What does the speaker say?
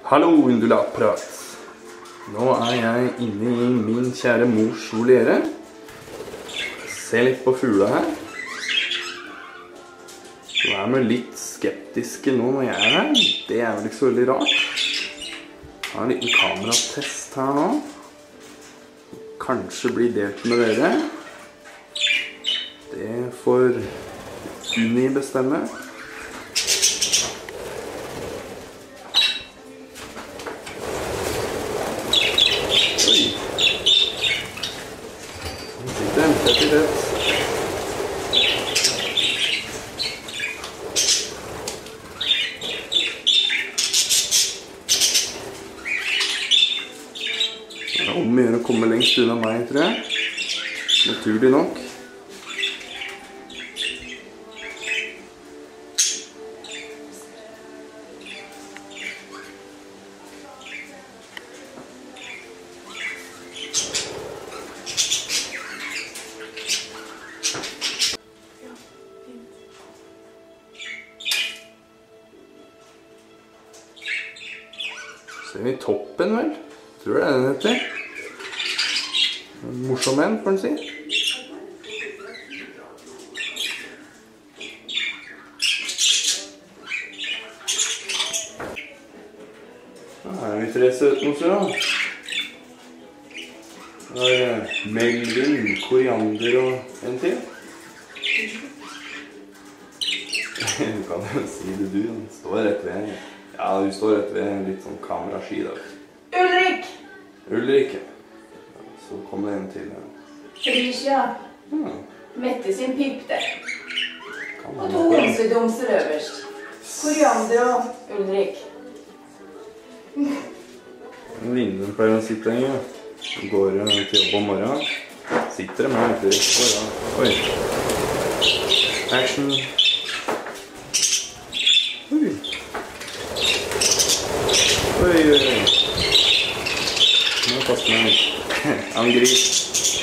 Hallo, undulatprat. Nå jeg inne I min kjære mors voliere. Se litt på fugla her. Så vi litt skeptiske nå når jeg her. Det vel ikke så veldig rart. Jeg har en liten kameratest her nå. Kanskje bli delt med dere. Det får Unni bestemme. Det om å gjøre å komme lengst unna meg, tror jeg. Naturlig nok. Ser vi toppen, vel? Tror det den heter. En morsom en, får den si. Her vi 3 søtmoser da. Det melvin, koriander og en til. Du kan jo si det du, den står rett ved. Ja, du står rett ved en litt sånn kameraski da. Ulrik! Ulrik, ja. Så kom det en til. Felicia. Mette sin pip der. Og 2 homsedomser øverst. Koriander og Ulrik. Lignende pleier å sitte en gang. Så går til jobb om morgenen. Sitter de her etter rett. Oi. Action. Oi. Oi. Nå passer meg. Han gris.